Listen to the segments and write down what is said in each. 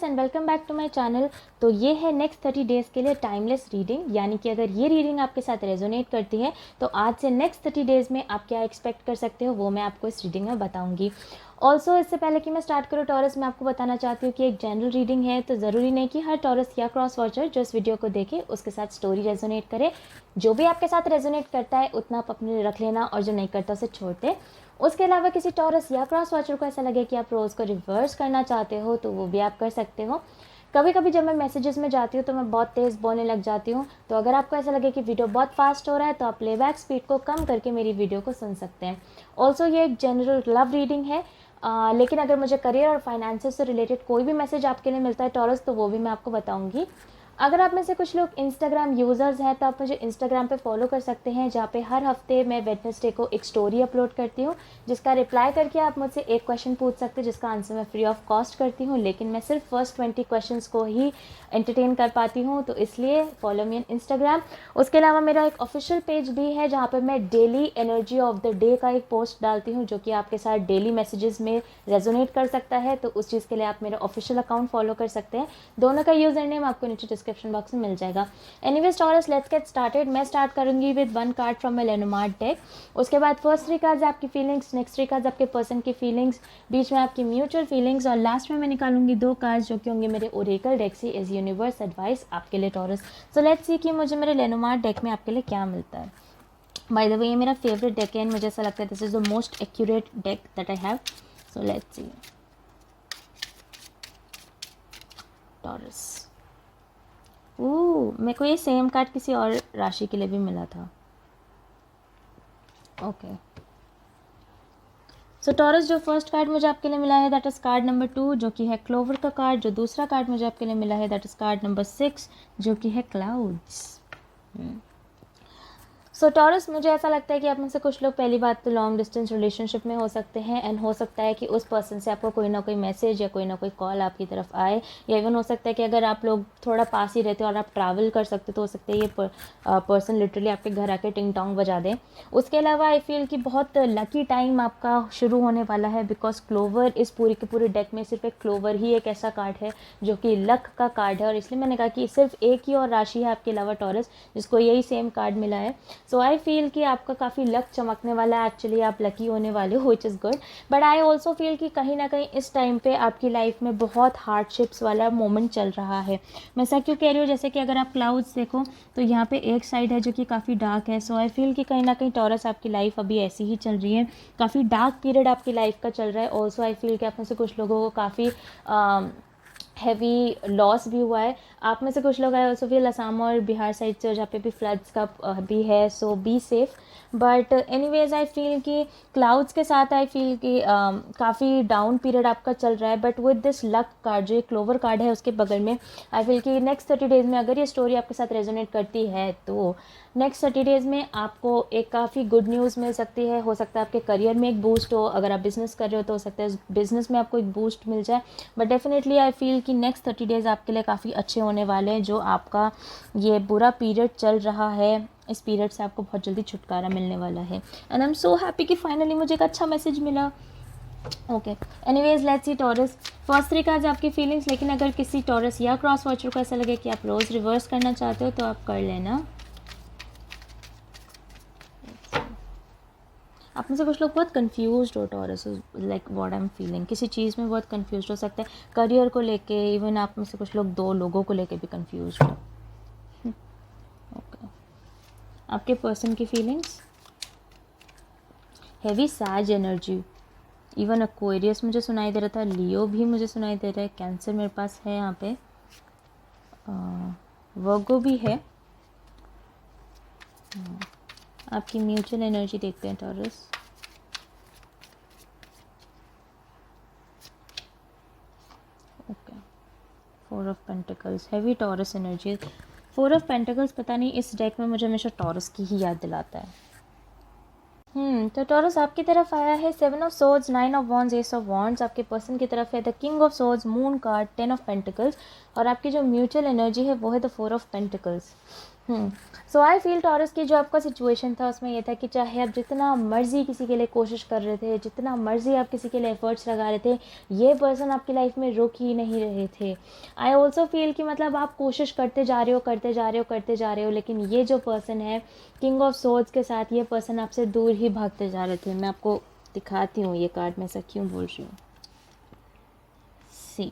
And welcome back to my channel. तो ये है नेक्स्ट 30 डेज़ के लिए टाइमलेस रीडिंग, यानी कि अगर ये रीडिंग आपके साथ रेजोनेट करती है तो आज से नेक्स्ट 30 डेज़ में आप क्या एक्सपेक्ट कर सकते हो वो मैं आपको इस रीडिंग में बताऊंगी। ऑल्सो इससे पहले कि मैं स्टार्ट करूँ टॉरस, मैं आपको बताना चाहती हूँ कि एक जनरल रीडिंग है, तो ज़रूरी नहीं कि हर टॉरस या क्रॉस वॉचर जो इस वीडियो को देखे उसके साथ स्टोरी रेजोनेट करे। जो भी आपके साथ रेजोनेट करता है उतना आप अपने रख लेना, और जो नहीं करता उसे छोड़ दे। उसके अलावा किसी टॉरस या क्रॉस वॉचर को ऐसा लगे कि आप रोज़ को रिवर्स करना चाहते हो तो वो भी आप कर सकते हो। कभी कभी जब मैं मैसेजेस में जाती हूँ तो मैं बहुत तेज़ बोलने लग जाती हूँ, तो अगर आपको ऐसा लगे कि वीडियो बहुत फास्ट हो रहा है तो आप प्लेबैक स्पीड को कम करके मेरी वीडियो को सुन सकते हैं। ऑल्सो ये एक जनरल लव रीडिंग है, लेकिन अगर मुझे करियर और फाइनेंसेस से रिलेटेड कोई भी मैसेज आपके लिए मिलता है टॉरस, तो वो भी मैं आपको बताऊंगी। अगर आप में से कुछ लोग इंस्टाग्राम यूज़र्स हैं तो आप मुझे इंस्टाग्राम पे फॉलो कर सकते हैं, जहाँ पे हर हफ्ते मैं वेडनेसडे को एक स्टोरी अपलोड करती हूँ, जिसका रिप्लाई करके आप मुझसे एक क्वेश्चन पूछ सकते हैं, जिसका आंसर मैं फ्री ऑफ कॉस्ट करती हूँ, लेकिन मैं सिर्फ फर्स्ट 20 क्वेश्चंस को ही एंटरटेन कर पाती हूँ, तो इसलिए फॉलो मी इन इंस्टाग्राम। उसके अलावा मेरा एक ऑफिशियल पेज भी है जहाँ पर मैं daily energy of the day का एक पोस्ट डालती हूँ, जो कि आपके साथ डेली मैसेजेस में रेजोनेट कर सकता है, तो उस चीज़ के लिए आप मेरा ऑफिशियल अकाउंट फॉलो कर सकते हैं। दोनों का यूज़र नेम आपको नीचे डिस्क्रिप्शन बॉक्स में मिल जाएगा। Anyways Taurus, let's get started. मैं स्टार्ट करूंगी with one card from my Lenormand deck. उसके बाद फर्स्ट 3 कार्ड्स आपकी फीलिंग्स, नेक्स्ट 3 कार्ड्स आपके पर्सन की फीलिंग्स, बीच में आपकी म्यूचुअल फीलिंग्स, और लास्ट में मैं निकालूंगी 2 कार्ड्स जो कि होंगे मेरे ओरेकल डेक से एज यूनिवर्स एडवाइस आपके लिए टॉरस। सो लेट्स सी कि मुझे मेरे लेनोमार्ट डेक में आपके लिए क्या मिलता है। बाय द वे ये मेरा फेवरेट डेक है, मुझे ऐसा लगता है this is the most accurate deck that I have. So let's see taurus. मेरे को ये सेम कार्ड किसी और राशि के लिए भी मिला था। ओके, सो टॉरस, जो फर्स्ट कार्ड मुझे आपके लिए मिला है दैट इज़ कार्ड नंबर 2, जो कि है क्लोवर का कार्ड। जो दूसरा कार्ड मुझे आपके लिए मिला है दैट इज़ कार्ड नंबर 6, जो कि है क्लाउड्स। सो टॉरस, मुझे ऐसा लगता है कि आप में से कुछ लोग पहली बात तो लॉन्ग डिस्टेंस रिलेशनशिप में हो सकते हैं, एंड हो सकता है कि उस पर्सन से आपको कोई ना कोई मैसेज या कोई ना कोई कॉल आपकी तरफ आए, या इवन हो सकता है कि अगर आप लोग थोड़ा पास ही रहते हो और आप ट्रैवल कर सकते तो हो सकता है ये पर्सन लिटरली आपके घर आके टिंग टोंग बजा दें। उसके अलावा आई फील कि बहुत लकी टाइम आपका शुरू होने वाला है, बिकॉज क्लोवर इस पूरी के पूरे डेक में सिर्फ एक क्लोवर ही एक ऐसा कार्ड है जो कि लक का कार्ड है, और इसलिए मैंने कहा कि सिर्फ एक ही और राशि है आपके अलावा टॉरस जिसको यही सेम कार्ड मिला है। सो आई फील कि आपका काफ़ी लक चमकने वाला है, एक्चुअली आप लकी होने वाले हो, which is good. But I also feel कि कहीं ना कहीं इस टाइम पे आपकी लाइफ में बहुत हार्डशिप्स वाला मोमेंट चल रहा है। मैं ऐसा क्यों कह रही हूँ, जैसे कि अगर आप क्लाउड्स देखो तो यहाँ पे एक साइड है जो कि काफ़ी डार्क है। सो आई फील कि कहीं ना कहीं टॉरस आपकी लाइफ अभी ऐसी ही चल रही है, काफ़ी डार्क पीरियड आपकी लाइफ का चल रहा है। ऑल्सो आई फील कि आप में से कुछ लोगों को काफ़ी हैवी लॉस भी हुआ है। आप में से कुछ लोग आए ऑल्सो फील असम और बिहार साइड से, जहाँ पे भी फ्लड्स का भी है, so be safe. But anyways I feel कि क्लाउड्स के साथ आई फील कि काफ़ी डाउन पीरियड आपका चल रहा है, but with this luck card जो क्लोवर कार्ड है उसके बगल में, आई फील कि नेक्स्ट 30 डेज़ में अगर ये स्टोरी आपके साथ रेजोनेट करती है तो नेक्स्ट 30 डेज़ में आपको एक काफ़ी गुड न्यूज़ मिल सकती है। हो सकता है आपके करियर में एक बूस्ट हो, अगर आप बिज़नेस कर रहे हो तो हो सकता है बिज़नेस में आपको एक बूस्ट मिल जाए। बट डेफिनेटली आई फील कि नेक्स्ट 30 डेज़ आपके लिए काफ़ी अच्छे होने वाले हैं। जो आपका ये बुरा पीरियड चल रहा है, इस पीरियड से आपको बहुत जल्दी छुटकारा मिलने वाला है, and I am so happy कि फाइनली मुझे एक अच्छा मैसेज मिला। Okay, anyways let's see taurus, first 3 cards आपकी फीलिंग्स, लेकिन अगर किसी टॉरस या क्रॉस वॉचर को ऐसा लगे कि आप रोज़ रिवर्स करना चाहते हो तो आप कर लेना। आप में से कुछ लोग बहुत कंफ्यूज्ड हो taurus, like what I am feeling, किसी चीज़ में बहुत कंफ्यूज्ड हो सकते हैं, करियर को लेके, इवन आप में से कुछ लोग 2 लोगों को लेके भी कंफ्यूज्ड हो। ओके, आपके पर्सन की feelings, heavy sage energy, even Aquarius मुझे सुनाई दे रहा था, लियो भी मुझे सुनाई दे रहा है, कैंसर मेरे पास है यहाँ पे, वर्गो भी है। आपकी म्यूचुअल एनर्जी देखते हैं taurus. Okay, 4 of pentacles, heavy taurus energy. 4 of pentacles पता नहीं इस डेक में मुझे हमेशा टॉरस की ही याद दिलाता है। तो टॉरस आपकी तरफ आया है 7 of swords, 9 of wands, S of wands. आपके पर्सन की तरफ है the king of swords, moon card, 10 of pentacles, और आपकी जो म्यूचुअल एनर्जी है वो है the 4 of pentacles. So I feel taurus की जो आपका सिचुएशन था उसमें ये था कि चाहे आप जितना मर्जी किसी के लिए कोशिश कर रहे थे, जितना मर्जी आप किसी के लिए एफर्ट्स लगा रहे थे, ये पर्सन आपकी लाइफ में रुक ही नहीं रहे थे। आई ऑल्सो फील कि मतलब आप कोशिश करते जा रहे हो, करते जा रहे हो, करते जा रहे हो, लेकिन ये जो पर्सन है किंग ऑफ सोर्ड्स के साथ, ये पर्सन आपसे दूर ही भागते जा रहे थे। मैं आपको दिखाती हूँ ये कार्ड, मैं ऐसा क्यों बोल रही हूँ। सी,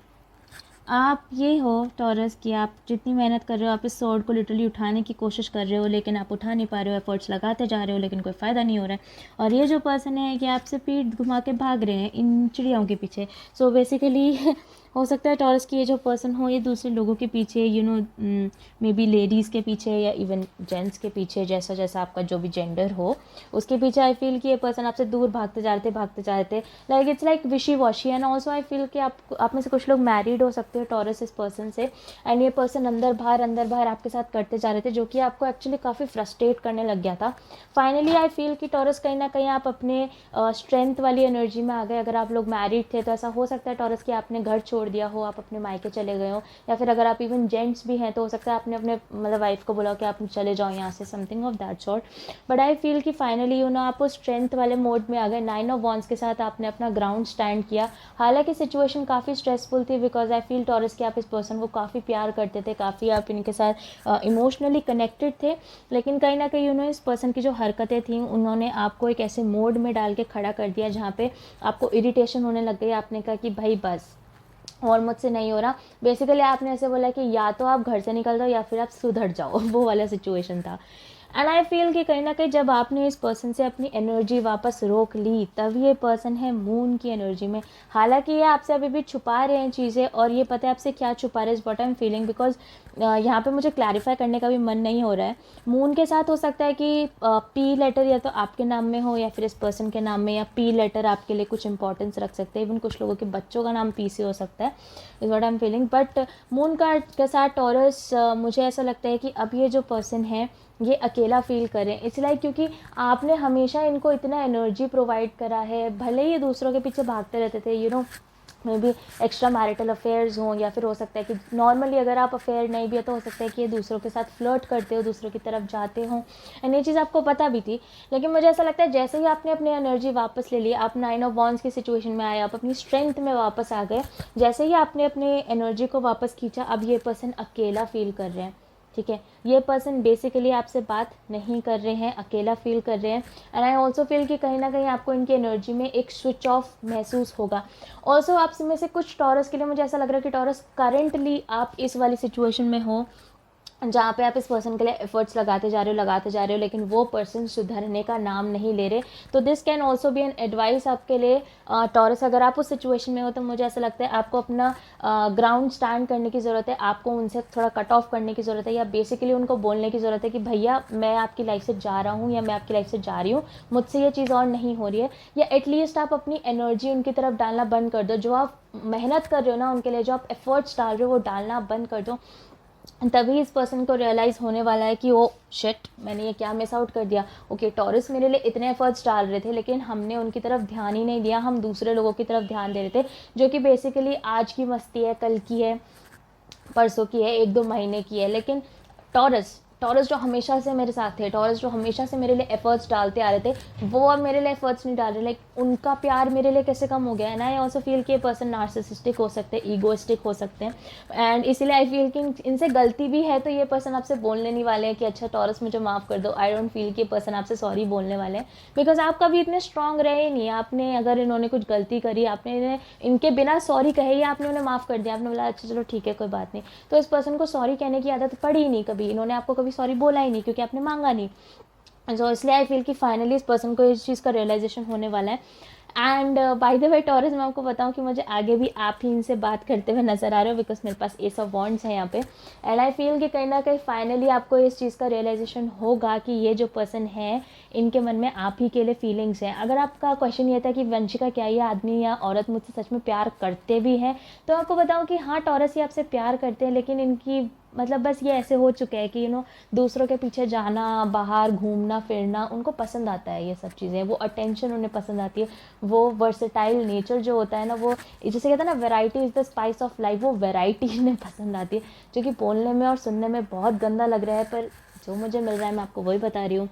आप ये हो टॉरस कि आप जितनी मेहनत कर रहे हो, आप इस स्वॉर्ड को लिटरली उठाने की कोशिश कर रहे हो, लेकिन आप उठा नहीं पा रहे हो, एफर्ट्स लगाते जा रहे हो, लेकिन कोई फ़ायदा नहीं हो रहा है। और ये जो पर्सन है कि आपसे पीठ घुमा के भाग रहे हैं इन चिड़ियों के पीछे। सो बेसिकली हो सकता है टॉरस की ये जो पर्सन हो ये दूसरे लोगों के पीछे, मे बी लेडीज़ के पीछे या इवन जेंट्स के पीछे, जैसा जैसा आपका जो भी जेंडर हो उसके पीछे। आई फील कि ये पर्सन आपसे दूर भागते जा रहे थे, लाइक इट्स लाइक विशी washi. And also I feel कि आप में से कुछ लोग मैरिड हो सकते हो टॉरस इस पर्सन से, एंड ये पर्सन अंदर बाहर आपके साथ करते जा रहे थे, जो कि आपको एक्चुअली काफ़ी फ्रस्ट्रेट करने लग गया था। फाइनली आई फील कि टॉरस कहीं ना कहीं आप अपने स्ट्रेंथ वाली एनर्जी में आ गए। अगर आप लोग मैरिड थे तो ऐसा हो सकता है टॉरस कि आपने घर छोड़ दिया हो, आप अपने मायके चले गए हो, या फिर अगर आप इवन जेंट्स भी हैं तो हो सकता है आपने अपने मतलब वाइफ को बोला कि आप चले जाओ यहाँ से, something of that sort. But I feel कि फाइनली आप उस स्ट्रेंथ वाले मोड में आ गए। 9 ऑफ वॉन्ड्स के साथ आपने अपना ग्राउंड स्टैंड किया। हालांकि सिचुएशन काफ़ी स्ट्रेसफुल थी, बिकॉज आई फील टॉरस कि आप इस पर्सन को काफ़ी प्यार करते थे, काफ़ी आप इनके साथ इमोशनली कनेक्टेड थे, लेकिन कहीं ना कहीं इस पर्सन की जो हरकतें थी उन्होंने आपको एक ऐसे मोड में डाल के खड़ा कर दिया जहाँ पे आपको इरिटेशन होने लग गई। आपने कहा कि भाई बस और मुझसे नहीं हो रहा। बेसिकली आपने ऐसे बोला कि या तो आप घर से निकल जाओ या फिर आप सुधर जाओ, वो वाला सिचुएशन था। एंड आई फील कि कहीं ना कहीं जब आपने इस पर्सन से अपनी एनर्जी वापस रोक ली, तब ये पर्सन है मून की एनर्जी में। हालांकि ये आपसे अभी भी छुपा रहे हैं चीज़ें, और ये पता है आपसे क्या छुपा रहे हैं, is what I am feeling, because यहाँ पे मुझे क्लैरिफाई करने का भी मन नहीं हो रहा है। मून के साथ हो सकता है कि पी लेटर या तो आपके नाम में हो या फिर इस पर्सन के नाम में, या पी लेटर आपके लिए कुछ इंपॉर्टेंस रख सकते हैं। इवन कुछ लोगों के बच्चों का नाम पी से हो सकता है, is what I am feeling. But moon card के साथ टॉरस, मुझे ऐसा लगता है कि अब ये जो पर्सन है ये अकेला फील करें, इसलिए क्योंकि आपने हमेशा इनको इतना एनर्जी प्रोवाइड करा है। भले ही ये दूसरों के पीछे भागते रहते थे, may be extra marital affairs हों, या फिर हो सकता है कि नॉर्मली अगर आप अफेयर नहीं भी है तो हो सकता है कि ये दूसरों के साथ फ्लर्ट करते हो, दूसरों की तरफ जाते हों, एंड ये चीज़ आपको पता भी थी। लेकिन मुझे ऐसा लगता है जैसे ही आपने अपनी एनर्जी वापस ले ली, आप 9 ऑफ वॉन्ड्स की सिचुएशन में आए, आप अपनी स्ट्रेंथ में वापस आ गए, जैसे ही आपने अपने एनर्जी को वापस खींचा, अब ये पर्सन अकेला फील कर रहे हैं। ठीक है, ये पर्सन बेसिकली आपसे बात नहीं कर रहे हैं, अकेला फील कर रहे हैं। एंड आई ऑल्सो फील कि कहीं ना कहीं आपको इनकी एनर्जी में एक स्विच ऑफ महसूस होगा। ऑल्सो आप में से कुछ टॉरस के लिए मुझे ऐसा लग रहा है कि टॉरस करेंटली आप इस वाली सिचुएशन में हो जहाँ पे आप इस पर्सन के लिए एफर्ट्स लगाते जा रहे हो, लेकिन वो पर्सन सुधरने का नाम नहीं ले रहे। तो this can also be an advice आपके लिए टॉरस। अगर आप उस सिचुएशन में हो तो मुझे ऐसा लगता है आपको अपना ग्राउंड स्टैंड करने की ज़रूरत है, आपको उनसे थोड़ा कट ऑफ करने की ज़रूरत है, या बेसिकली उनको बोलने की ज़रूरत है कि भैया मैं आपकी लाइफ से जा रहा हूँ, या मैं आपकी लाइफ से जा रही हूँ, मुझसे ये चीज़ और नहीं हो रही है। या एटलीस्ट आप अपनी एनर्जी उनकी तरफ डालना बंद कर दो। जो आप मेहनत कर रहे हो ना उनके लिए, जो आप एफर्ट्स डाल रहे हो वो डालना बंद कर दो। तभी इस पर्सन को रियलाइज़ होने वाला है कि ओ शिट, मैंने ये क्या मिस आउट कर दिया। ओके, टॉरस मेरे लिए इतने एफर्ट्स डाल रहे थे, लेकिन हमने उनकी तरफ ध्यान ही नहीं दिया, हम दूसरे लोगों की तरफ ध्यान दे रहे थे, जो कि बेसिकली आज की मस्ती है, कल की है, परसों की है, 1-2 महीने की है। लेकिन टॉरस जो हमेशा से मेरे साथ थे, टॉरस जो हमेशा से मेरे लिए एफर्ट्स डालते आ रहे थे, वो अब मेरे लिए एफर्ट्स नहीं डाल रहे। लाइक उनका प्यार मेरे लिए कैसे कम हो गया है ना। आई ऑल्सो फील कि ये पर्सन नार्सिसिस्टिक हो सकते हैं, ईगोइस्टिक हो सकते हैं, एंड इसीलिए आई फील कि इनसे गलती भी है तो ये पर्सन आपसे बोलने नहीं वाले हैं कि अच्छा टॉरस मुझे माफ़ कर दो। आई डोंट फील कि ये पर्सन आपसे सॉरी बोलने वाले हैं, बिकॉज आप कभी इतने स्ट्रांग रहे ही नहीं। आपने अगर इन्होंने कुछ गलती करी, आपने इन्हें इनके बिना सॉरी कहे ही आपने उन्हें माफ़ कर दिया, आपने बोला अच्छा चलो ठीक है कोई बात नहीं। तो इस पर्सन को सॉरी कहने की आदत पड़ी ही नहीं कभी, इन्होंने आपको कभी सॉरी बोला ही नहीं, क्योंकि आपने मांगा नहीं। सो इसलिए आई फील कि फाइनली इस पर्सन को इस चीज़ का रियलाइजेशन होने वाला है। And by the way taurus, मैं आपको बताऊं कि मुझे आगे भी आप ही इनसे बात करते हुए नजर आ रहे हो, बिकॉज मेरे पास एस ऑफ वॉन्ड्स है यहाँ पे। एंड आई फील कि कहीं ना कहीं फाइनली आपको इस चीज़ का रियलाइजेशन होगा कि ये जो पर्सन है इनके मन में आप ही के लिए फीलिंग्स हैं। अगर आपका क्वेश्चन ये था कि वंशिका क्या ये आदमी या औरत मुझसे सच में प्यार करते भी हैं, तो आपको बताऊँ कि हाँ टॉरस ये आपसे प्यार करते हैं, लेकिन इनकी मतलब बस ये ऐसे हो चुके हैं कि दूसरों के पीछे जाना, बाहर घूमना फिरना उनको पसंद आता है, ये सब चीज़ें, वो अटेंशन उन्हें पसंद आती है, वो वर्सेटाइल नेचर जो होता है ना, वो जैसे कहते हैं ना variety is the spice of life, वो वैरायटी इन्हें पसंद आती है, जो कि बोलने में और सुनने में बहुत गंदा लग रहा है, पर जो मुझे मिल रहा है मैं आपको वही बता रही हूँ।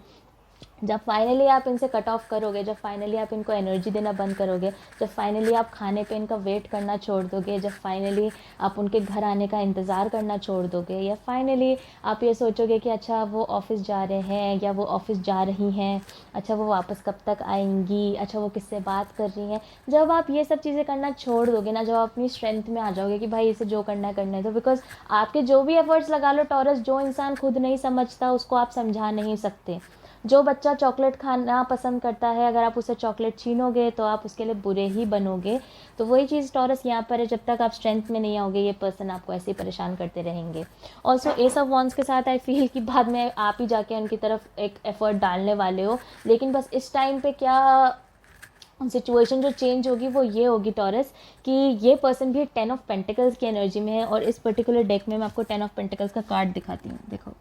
जब फाइनली आप इनसे कट ऑफ करोगे, जब फाइनली आप इनको एनर्जी देना बंद करोगे, जब फाइनली आप खाने पे इनका वेट करना छोड़ दोगे, जब फाइनली आप उनके घर आने का इंतज़ार करना छोड़ दोगे, या फाइनली आप ये सोचोगे कि अच्छा वो ऑफ़िस जा रहे हैं या वो ऑफ़िस जा रही हैं, अच्छा वो वापस कब तक आएंगी, अच्छा वो किससे बात कर रही हैं, जब आप ये सब चीज़ें करना छोड़ दोगे ना, जब आप अपनी स्ट्रेंथ में आ जाओगे कि भाई इसे जो करना है करने दो, बिकॉज आपके जो भी एफर्ट्स लगा लो टॉरस, जो इंसान खुद नहीं समझता उसको आप समझा नहीं सकते। जो बच्चा चॉकलेट खाना पसंद करता है, अगर आप उसे चॉकलेट छीनोगे तो आप उसके लिए बुरे ही बनोगे। तो वही चीज़ टॉरस यहाँ पर है, जब तक आप स्ट्रेंथ में नहीं आओगे ये पर्सन आपको ऐसे ही परेशान करते रहेंगे। ऑल्सो एस ऑफ वॉन्ड्स के साथ आई फील कि बाद में आप ही जाके उनकी तरफ एक एफर्ट डालने वाले हो, लेकिन बस इस टाइम पे क्या सिचुएशन जो चेंज होगी वो ये होगी टॉरस, कि ये पर्सन भी 10 ऑफ पेंटिकल्स की एनर्जी में है, और इस पर्टिकुलर डेक में मैं आपको 10 ऑफ पेंटिकल्स का कार्ड दिखाती हूँ। देखो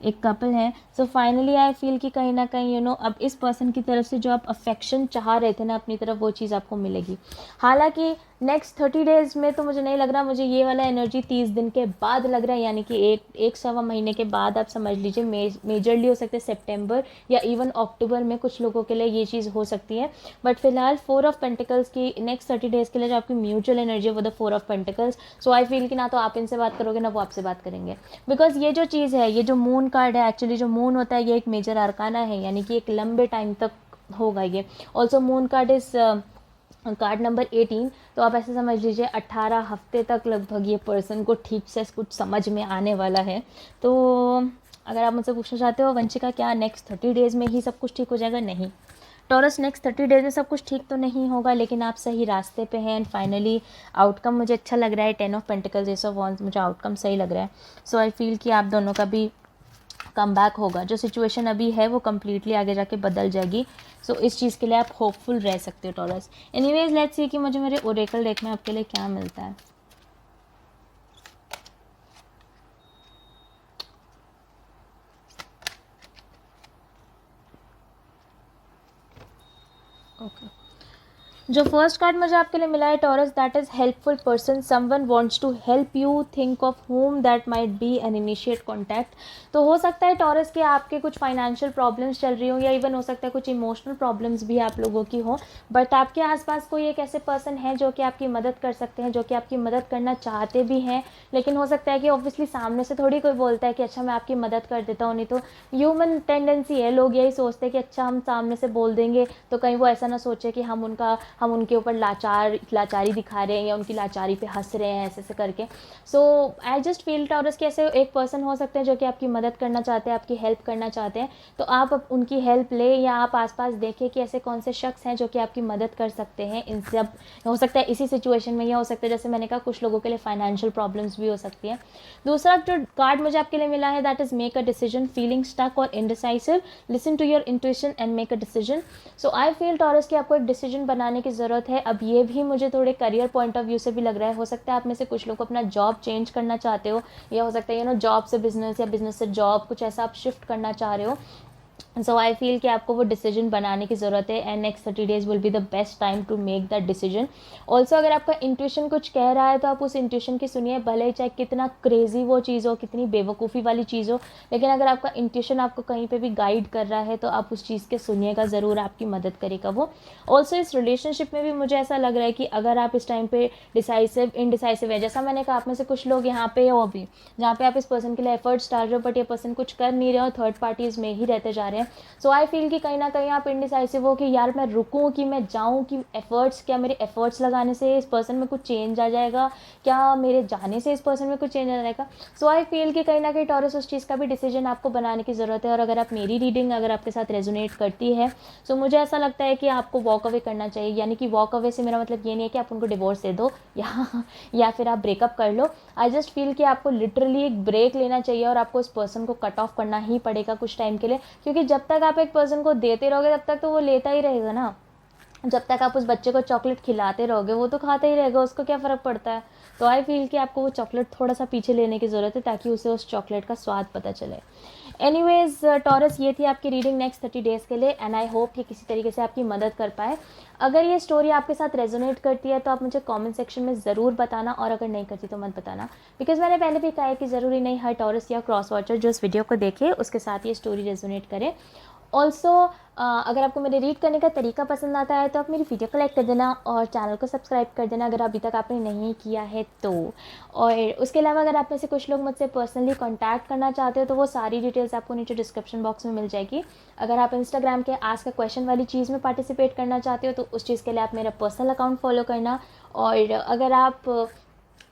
एक कपल है। सो फाइनली आई फील कि कहीं ना कहीं अब इस पर्सन की तरफ से जो आप अफेक्शन चाह रहे थे ना अपनी तरफ, वो चीज़ आपको मिलेगी। हालांकि नेक्स्ट 30 डेज़ में तो मुझे नहीं लग रहा, मुझे ये वाला एनर्जी 30 दिन के बाद लग रहा है, यानी कि एक सवा महीने के बाद आप समझ लीजिए। मेजरली हो सकते हैं सितंबर या इवन अक्टूबर में कुछ लोगों के लिए ये चीज़ हो सकती है। बट फिलहाल 4 ऑफ पेंटिकल्स की नेक्स्ट 30 डेज़ के लिए जो आपकी म्यूचुअल एनर्जी है वो the 4 of pentacles. So I feel कि ना तो आप इनसे बात करोगे ना वो आपसे बात करेंगे, बिकॉज ये जो चीज़ है, ये जो मून कार्ड है, एक्चुअली जो मून होता है ये एक मेजर अरकाना है, यानी कि एक लंबे टाइम तक होगा ये। Also moon card is called number 18। तो आप ऐसे समझ लीजिए 18 हफ्ते तक लगभग ये पर्सन को ठीक से कुछ समझ में आने वाला है। तो अगर आप मुझसे पूछना चाहते हो वंशिका क्या नेक्स्ट 30 डेज़ में ही सब कुछ ठीक हो जाएगा, नहीं टॉरस, नेक्स्ट 30 डेज़ में सब कुछ ठीक तो नहीं होगा, लेकिन आप सही रास्ते पे हैं। एंड फाइनली आउटकम मुझे अच्छा लग रहा है। 10 of pentacles, S of wands, मुझे आउटकम सही लग रहा है। सो आई फील कि आप दोनों का भी कम बैक होगा। जो सिचुएशन अभी है वो कम्प्लीटली आगे जाके बदल जाएगी। सो इस चीज़ के लिए आप होपफुल रह सकते हो टॉरस। एनीवेज लेट्स सी कि मुझे मेरे ओरेकल डेक में आपके लिए क्या मिलता है। ओके, जो फर्स्ट कार्ड मुझे आपके लिए मिला है Taurus, that is helpful person, someone wants to help you, think of home that might be an initiate contact. तो हो सकता है टॉरस के आपके कुछ फाइनेंशियल प्रॉब्लम्स चल रही हो, या इवन हो सकता है कुछ इमोशनल प्रॉब्लम्स भी आप लोगों की हो, बट आपके आसपास कोई एक ऐसे पर्सन है जो कि आपकी मदद कर सकते हैं, जो कि आपकी मदद करना चाहते भी हैं। लेकिन हो सकता है कि ऑब्वियसली सामने से थोड़ी कोई बोलता है कि अच्छा मैं आपकी मदद कर देता हूँ, नहीं तो ह्यूमन टेंडेंसी है, लोग यही सोचते हैं कि अच्छा हम सामने से बोल देंगे तो कहीं वो ऐसा ना सोचे कि हम उनके ऊपर लाचारी दिखा रहे हैं या उनकी लाचारी पे हंस रहे हैं ऐसे करके। सो आई जस्ट फील टॉरस कि ऐसे एक पर्सन हो सकते हैं जो कि आपकी मदद करना चाहते हैं, आपकी हेल्प करना चाहते हैं। तो आप उनकी हेल्प ले, या आप आसपास देखें कि ऐसे कौन से शख्स हैं जो कि आपकी मदद कर सकते हैं इन सब, हो सकता है इसी सिचुएशन में, या हो सकता है जैसे मैंने कहा कुछ लोगों के लिए फाइनेंशियल प्रॉब्लम्स भी हो सकती हैं। दूसरा जो कार्ड मुझे आपके लिए मिला है that is make a decision, feeling stuck और indecisive, listen to your intuition and make a decision. So I feel Taurus कि आपको एक डिसीजन बनाने की ज़रूरत है। अब ये भी मुझे थोड़े करियर पॉइंट ऑफ व्यू से भी लग रहा है। हो सकता है आप में से कुछ लोग अपना जॉब चेंज करना चाहते हो, या हो सकता है जॉब से बिजनेस या बिजनेस से जॉब, कुछ ऐसा आप शिफ्ट करना चाह रहे हो। सो आई फील कि आपको वो डिसीजन बनाने की ज़रूरत है, and next 30 days will be the best time to make that decision. Also अगर आपका इंट्यूशन कुछ कह रहा है तो आप उस इंट्यूशन की सुनिए, भले ही चाहे कितना क्रेजी वो चीज़ हो, कितनी बेवकूफ़ी वाली चीज़ हो, लेकिन अगर आपका इंट्यूशन आपको कहीं पे भी गाइड कर रहा है तो आप उस चीज़ के सुनिएगा ज़रूर, आपकी मदद करेगा वो। ऑल्सो इस रिलेशनशिप में भी मुझे ऐसा लग रहा है कि अगर आप इस टाइम पे डिसाइसिव इनडिसाइसिव है, जैसा मैंने कहा आप में से कुछ लोग यहाँ पे हो अभी जहाँ पे आप इस पर्सन के लिए एफर्ट्स डाल रहे हो, बट ये पर्सन कुछ कर नहीं रहे हो, थर्ड पार्टीज़ में ही रहते जा रहे हैं। सो आई फील कि कहीं ना कहीं आप इनडिसाइसिव हो कि यार मैं रुकूं कि मैं जाऊं, कि एफर्ट्स, क्या मेरे एफर्ट्स लगाने से इस पर्सन में कुछ चेंज आ जाएगा, क्या मेरे जाने से इस पर्सन में कुछ चेंज आ जाएगा। सो आई फील कि कहीं ना कहीं टॉरस उस चीज़ का भी डिसीजन आपको बनाने की ज़रूरत है। और अगर आप मेरी रीडिंग अगर आपके साथ रेजोनेट करती है सो मुझे ऐसा लगता है कि आपको वॉक अवे करना चाहिए। यानी कि वॉक अवे से मेरा मतलब ये नहीं है कि आप उनको डिवोर्स दे दो या फिर आप ब्रेकअप कर लो। आई जस्ट फील कि आपको लिटरली एक ब्रेक लेना चाहिए और आपको इस पर्सन को कट ऑफ करना ही पड़ेगा कुछ टाइम के लिए, क्योंकि जब तक आप एक पर्सन को देते रहोगे तब तक तो वो लेता ही रहेगा ना। जब तक आप उस बच्चे को चॉकलेट खिलाते रहोगे वो तो खाता ही रहेगा, उसको क्या फ़र्क पड़ता है। तो आई फील कि आपको वो चॉकलेट थोड़ा सा पीछे लेने की ज़रूरत है ताकि उसे उस चॉकलेट का स्वाद पता चले। एनीवेज टॉरस, ये थी आपकी रीडिंग नेक्स्ट 30 डेज़ के लिए एंड आई होप ये किसी तरीके से आपकी मदद कर पाए। अगर ये स्टोरी आपके साथ रेजोनेट करती है तो आप मुझे कमेंट सेक्शन में ज़रूर बताना, और अगर नहीं करती तो मत बताना, बिकॉज मैंने पहले भी कहा है कि ज़रूरी नहीं हर टॉरस या क्रॉस वॉचर जो इस वीडियो को देखे उसके साथ ये स्टोरी रेजोनेट करे। ऑल्सो अगर आपको मेरे रीड करने का तरीका पसंद आता है तो आप मेरी वीडियो को लाइक कर देना और चैनल को सब्सक्राइब कर देना अगर अभी तक आपने नहीं किया है तो। और उसके अलावा अगर आप में से कुछ लोग मुझसे पर्सनली कांटेक्ट करना चाहते हो तो वो सारी डिटेल्स आपको नीचे डिस्क्रिप्शन बॉक्स में मिल जाएगी। अगर आप इंस्टाग्राम के आस्क अ क्वेश्चन वाली चीज़ में पार्टिसिपेट करना चाहते हो तो उस चीज़ के लिए आप मेरा पर्सनल अकाउंट फॉलो करना। और अगर आप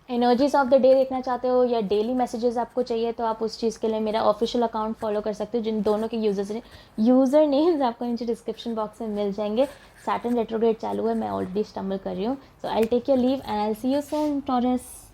एनर्जीज ऑफ द डे देखना चाहते हो या डेली मैसेजेस आपको चाहिए तो आप उस चीज़ के लिए मेरा ऑफिशियल अकाउंट फॉलो कर सकते हो, जिन दोनों के यूज़र नेम्स आपको नीचे डिस्क्रिप्शन बॉक्स में मिल जाएंगे। सैटर्न रेट्रोग्रेड चालू है, मैं ऑलरेडी स्टम्बल कर रही हूँ। So I take your leave and I see you soon taurus.